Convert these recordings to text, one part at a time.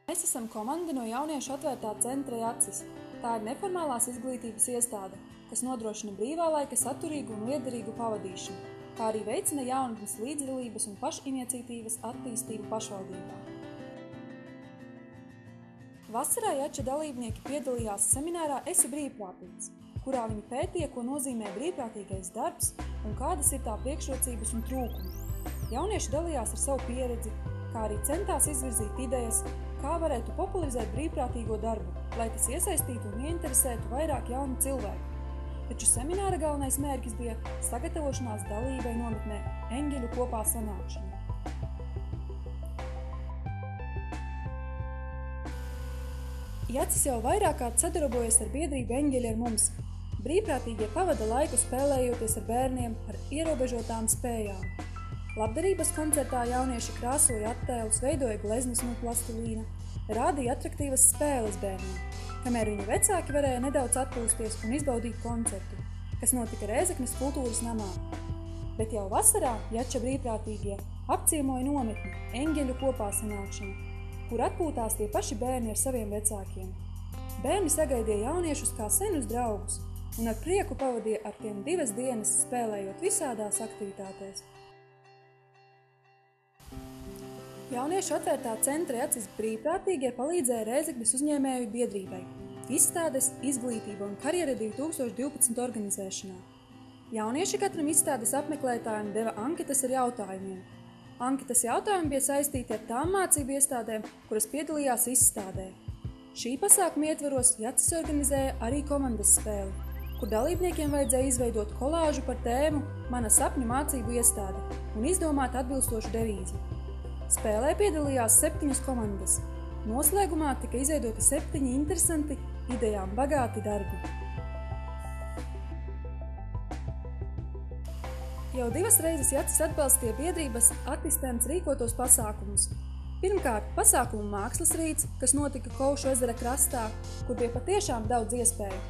Mēs esam komanda no jauniešu atvērtā centra JACIS. Tā ir neformālās izglītības iestāde, kas nodrošina brīvā laika saturīgu un liederīgu pavadīšanu, kā arī veicina jaunatnes līdzdalības un pašiniciatīvas attīstību pašvaldībā. Vasarā JAČA dalībnieki piedalījās seminārā Esi brīvprātīgs, kurā viņi pētīja, ko nozīmē brīvprātīgais darbs un kādas ir tā priekšrocības un trūkumi. Jaunieši dalījās ar savu pieredzi, kā arī centās izvirzīt idejas, kā varētu popularizēt brīvprātīgo darbu, lai tas iesaistītu un ieinteresētu vairāk jaunu cilvēku. Taču semināra galvenais mērķis bija sagatavošanās dalībai nometnē Eņģeļu kopā sanākšana. JACIS jau vairāk kārt sadarbojas ar biedrību Eņģeļi ar mums. Brīvprātīgie pavada laiku spēlējoties ar bērniem ar ierobežotām spējām. Labdarības koncertā jaunieši krāsoja attēlus, veidoja gleznas no plastilīna, rādīja atraktīvas spēles bērniem, kamēr viņu vecāki varēja nedaudz atpūsties un izbaudīt koncertu, kas notika Rēzeknes kultūras namā. Bet jau vasarā JAČA brīvprātīgie apciemoja nometni Eņģeļu kopā sanākšana, kur atpūtās tie paši bērni ar saviem vecākiem. Bērni sagaidīja jauniešus kā senus draugus un ar prieku pavadīja ar tiem 2 dienas spēlējot visādās aktivitātēs. Jauniešu atvērtā centra JACIS brīvprātīgie palīdzēja Rēzeknes uzņēmēju biedrībai izstādes Izglītība un karjera 2012 organizēšanā. Jaunieši katram izstādes apmeklētājiem deva anketas ar jautājumiem. Anketas jautājumi bija saistīti ar tām mācību iestādēm, kuras piedalījās izstādē. Šī pasākuma ietvaros JACIS organizēja arī komandas spēli, kur dalībniekiem vajadzēja izveidot kolāžu par tēmu Mana sapņu mācību iestāde un izdomāt atbilstošu devīzi. Spēlē piedalījās 7 komandas. Noslēgumā tika izveidoti 7 interesanti, idejām bagāti darbi. Jau 2 reizes JACIS atbalstīja biedrības asistents rīkotos pasākumus. Pirmkārt, pasākumu mākslas rīts, kas notika Kaušu ezera krastā, kur bija patiešām daudz iespēju.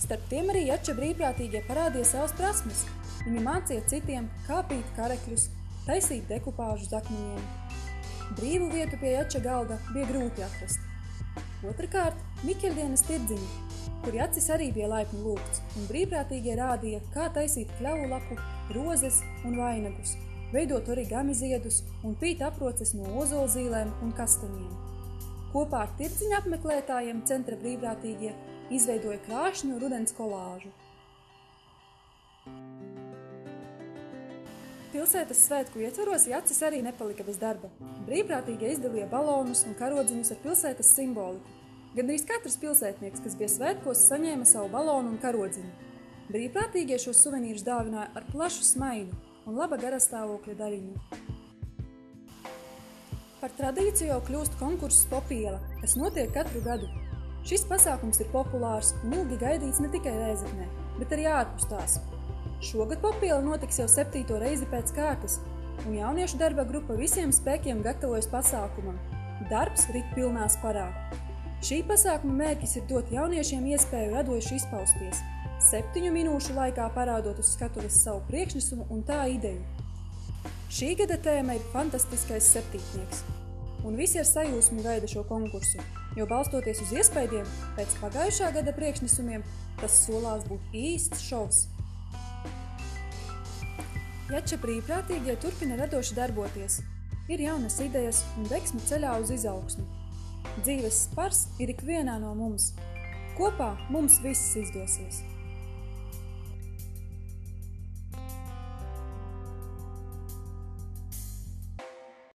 Starp tiem arī JAČA brīvprātīgie parādīja savas prasmes. Viņi mācīja citiem, kā pīt karekļus, taisīt dekupāžu uz akmeņiem. Brīvu vietu pie JAČA galda bija grūti atrast. Otrakārt, Mikeļdienas tirdziņi, kur JACIS arī bija laipni lūgts, un brīvprātīgie rādīja, kā taisīt kļavu lapu, rozes un vainagus, veidot origami ziedus un pīt aproces no ozolzīlēm un kastaņiem. Kopā ar tirdziņa apmeklētājiem centra brīvprātīgie izveidoja krāšņu rudens kolāžu. Pilsētas svētku ietvaros JACIS arī nepalika bez darba. Brīvprātīgie izdalīja balonus un karodziņus ar pilsētas simboliku. Gandrīz katrs pilsētnieks, kas bija svētkos, saņēma savu balonu un karodziņu. Brīvprātīgie šos suvenīrus dāvināja ar plašu smaidu un laba garastāvokļa daļiņu. Par tradīciju jau kļūst konkurss Popiela, kas notiek katru gadu. Šis pasākums ir populārs un ilgi gaidīts ne tikai Rēzeknē, bet arī ārpus tās. Šogad Popiela notiks jau 7. reizi pēc kārtas, un jauniešu darba grupa visiem spēkiem gatavojas pasākumam. Darbs rit pilnā sparā. Šī pasākuma mērķis ir dot jauniešiem iespēju radoši izpausties, 7 minūšu laikā parādot uz skatuves savu priekšnesumu un tā ideju. Šī gada tēma ir fantastiskais septītnieks, un visi ar sajūsmu gaida šo konkursu, jo balstoties uz iespaidiem pēc pagājušā gada priekšnesumiem, tas solās būt īsts šovs. JAČA brīvprātīgie turpina radoši darboties. Ir jaunas idejas un degsme ceļā uz izaugsmi. Dzīves spars ir ikvienā no mums. Kopā mums viss izdosies.